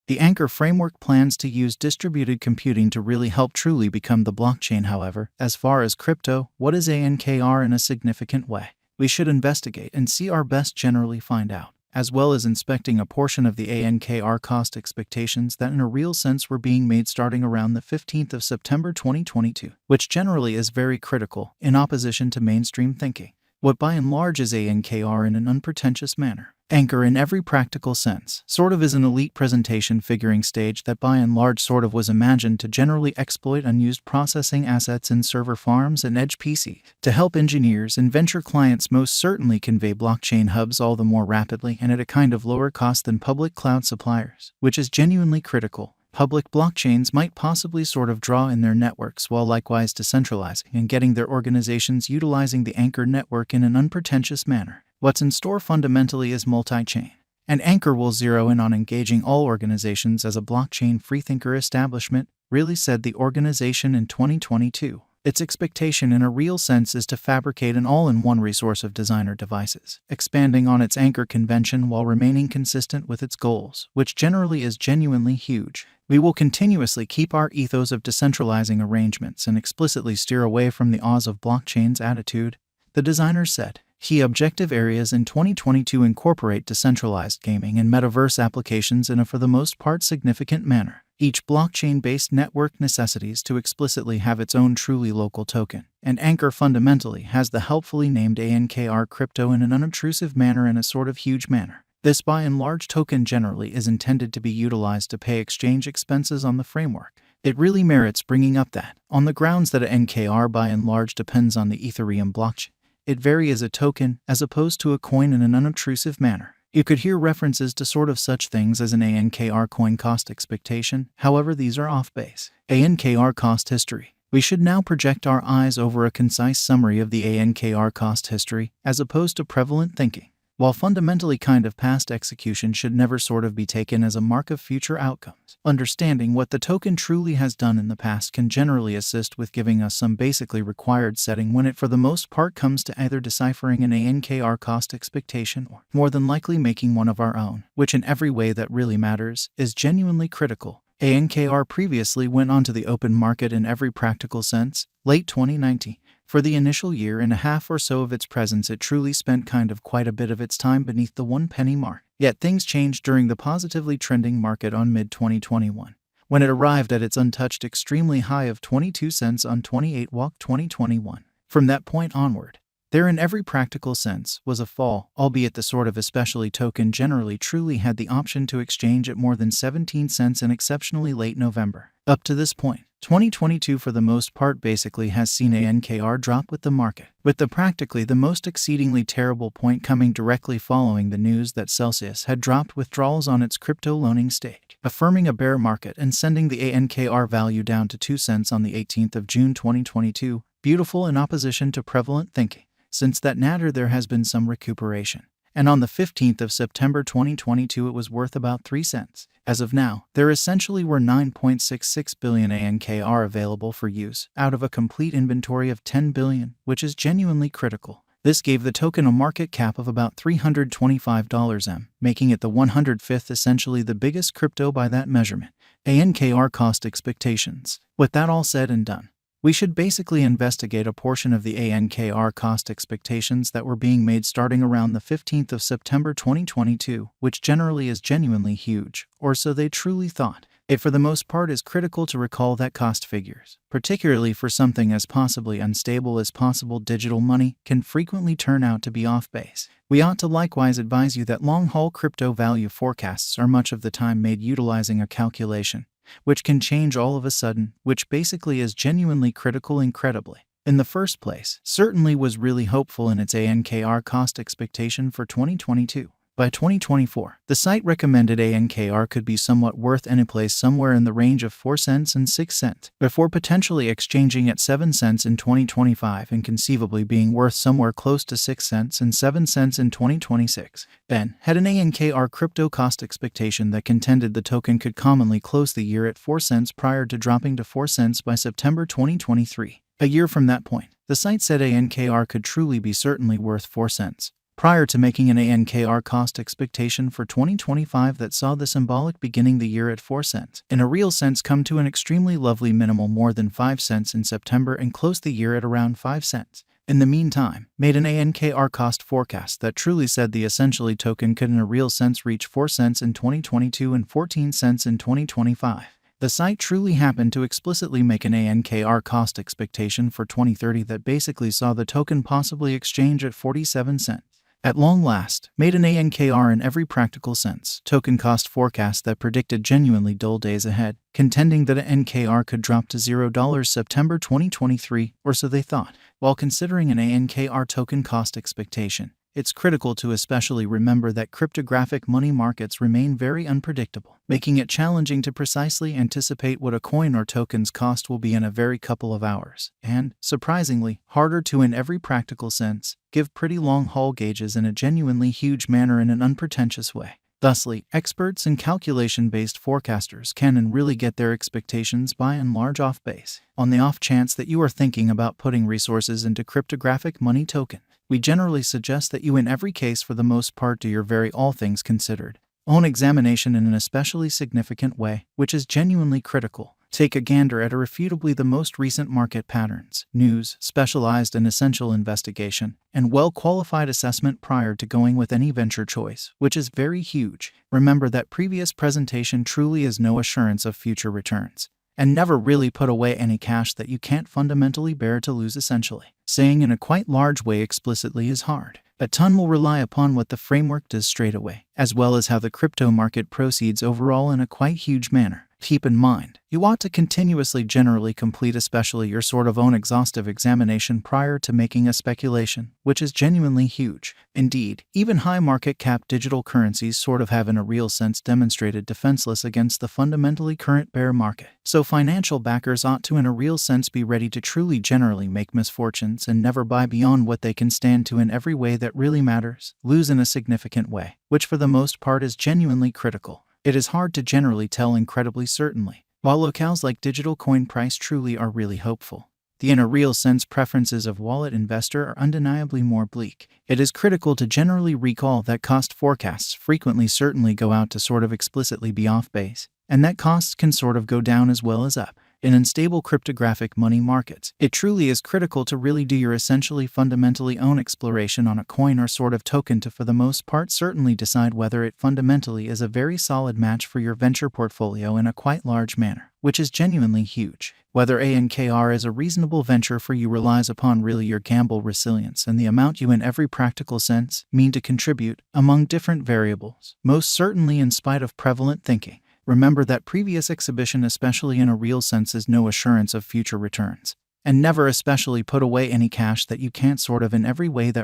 The Ankr framework plans to use distributed computing to really help truly become the blockchain. However, as far as crypto, what is Ankr in a significant way? We should investigate and see our best generally find out, as well as inspecting a portion of the Ankr cost expectations that in a real sense were being made starting around the 15th of September 2022, which generally is very critical in opposition to mainstream thinking. What by and large is Ankr in an unpretentious manner? Ankr in every practical sense sort of is an elite presentation figuring stage that by and large sort of was imagined to generally exploit unused processing assets in server farms and edge PC to help engineers and venture clients most certainly convey blockchain hubs all the more rapidly and at a kind of lower cost than public cloud suppliers, which is genuinely critical. Public blockchains might possibly sort of draw in their networks while likewise decentralizing and getting their organizations utilizing the Ankr network in an unpretentious manner. What's in store fundamentally is multi-chain, and Ankr will zero in on engaging all organizations as a blockchain freethinker establishment, really said the organization in 2022. Its expectation in a real sense is to fabricate an all-in-one resource of designer devices, expanding on its Ankr convention while remaining consistent with its goals, which generally is genuinely huge. We will continuously keep our ethos of decentralizing arrangements and explicitly steer away from the Oz of blockchains attitude, the designer said. Key objective areas in 2022 incorporate decentralized gaming and metaverse applications in a for the most part significant manner. Each blockchain-based network necessitates to explicitly have its own truly local token, and Ankr fundamentally has the helpfully named Ankr crypto in an unobtrusive manner in a sort of huge manner. This by and large token generally is intended to be utilized to pay exchange expenses on the framework. It really merits bringing up that, on the grounds that Ankr by and large depends on the Ethereum blockchain, it varies as a token as opposed to a coin in an unobtrusive manner. You could hear references to sort of such things as an Ankr coin cost expectation, however these are off base. Ankr cost history. We should now project our eyes over a concise summary of the Ankr cost history as opposed to prevalent thinking. While fundamentally kind of past execution should never sort of be taken as a mark of future outcomes, understanding what the token truly has done in the past can generally assist with giving us some basically required setting when it for the most part comes to either deciphering an Ankr cost expectation or, more than likely, making one of our own, which in every way that really matters, is genuinely critical. Ankr previously went onto the open market in every practical sense, late 2019. For the initial year and a half or so of its presence, it truly spent kind of quite a bit of its time beneath the 1 penny mark. Yet things changed during the positively trending market on mid-2021, when it arrived at its untouched extremely high of 22 cents on 28 Walk 2021. From that point onward, there in every practical sense was a fall, albeit the sort of especially token generally truly had the option to exchange at more than 17 cents in exceptionally late November. Up to this point, 2022 for the most part basically has seen Ankr drop with the market, with the practically the most exceedingly terrible point coming directly following the news that Celsius had dropped withdrawals on its crypto loaning stage, affirming a bear market and sending the Ankr value down to 2 cents on the 18th of June 2022, beautiful in opposition to prevalent thinking. Since that natter there has been some recuperation, and on the 15th of September 2022 it was worth about 3 cents. As of now, there essentially were 9.66 billion Ankr available for use, out of a complete inventory of 10 billion, which is genuinely critical. This gave the token a market cap of about $325 M, making it the 105th, essentially the biggest crypto by that measurement. Ankr cost expectations. With that all said and done, we should basically investigate a portion of the Ankr cost expectations that were being made starting around the 15th of September 2022, which generally is genuinely huge, or so they truly thought. It for the most part is critical to recall that cost figures, particularly for something as possibly unstable as possible digital money, can frequently turn out to be off base. We ought to likewise advise you that long-haul crypto value forecasts are much of the time made utilizing a calculation, which can change all of a sudden, which basically is genuinely critical incredibly. In the first place, certainly was really hopeful in its Ankr cost expectation for 2022. By 2024, the site recommended Ankr could be somewhat worth any place somewhere in the range of 4 cents and 6 cents, before potentially exchanging at 7 cents in 2025 and conceivably being worth somewhere close to 6 cents and 7 cents in 2026. Ben had an Ankr crypto cost expectation that contended the token could commonly close the year at 4 cents prior to dropping to 4 cents by September 2023. A year from that point, the site said Ankr could truly be certainly worth 4 cents. prior to making an ANKR cost expectation for 2025 that saw the symbolic beginning the year at 4 cents. In a real sense, come to an extremely lovely minimal more than 5 cents in September and close the year at around 5 cents. In the meantime, made an ANKR cost forecast that truly said the essentially token could in a real sense reach 4 cents in 2022 and 14 cents in 2025. The site truly happened to explicitly make an ANKR cost expectation for 2030 that basically saw the token possibly exchange at 47 cents. At long last, made an ANKR in every practical sense, token cost forecast that predicted genuinely dull days ahead, contending that an NKR could drop to $0 September 2023, or so they thought. While considering an ANKR token cost expectation, it's critical to especially remember that cryptographic money markets remain very unpredictable, making it challenging to precisely anticipate what a coin or token's cost will be in a very couple of hours, and, surprisingly, harder to in every practical sense, give pretty long-haul gauges in a genuinely huge manner in an unpretentious way. Thusly, experts and calculation-based forecasters can and really get their expectations by and large off base. On the off chance that you are thinking about putting resources into cryptographic money token, we generally suggest that you in every case for the most part do your very all things considered own examination in an especially significant way, which is genuinely critical. Take a gander at irrefutably the most recent market patterns, news, specialized and essential investigation, and well-qualified assessment prior to going with any venture choice, which is very huge. Remember that previous presentation truly is no assurance of future returns. And never really put away any cash that you can't fundamentally bear to lose essentially. Saying in a quite large way explicitly is hard. A ton will rely upon what the framework does straight away, as well as how the crypto market proceeds overall in a quite huge manner. Keep in mind, you ought to continuously generally complete especially your sort of own exhaustive examination prior to making a speculation, which is genuinely huge. Indeed, even high market cap digital currencies sort of have in a real sense demonstrated defenseless against the fundamentally current bear market. So financial backers ought to in a real sense be ready to truly generally make misfortunes and never buy beyond what they can stand to in every way that really matters, lose in a significant way, which for the most part is genuinely critical. It is hard to generally tell incredibly certainly, while locales like digital coin price truly are really hopeful. The in a real sense preferences of wallet investor are undeniably more bleak. It is critical to generally recall that cost forecasts frequently certainly go out to sort of explicitly be off base, and that costs can sort of go down as well as up. In unstable cryptographic money markets, it truly is critical to really do your essentially fundamentally own exploration on a coin or sort of token to for the most part certainly decide whether it fundamentally is a very solid match for your venture portfolio in a quite large manner, which is genuinely huge. Whether ANKR is a reasonable venture for you relies upon really your gamble resilience and the amount you in every practical sense mean to contribute among different variables, most certainly in spite of prevalent thinking. Remember that previous exhibition especially in a real sense is no assurance of future returns. And never especially put away any cash that you can't sort of in every way that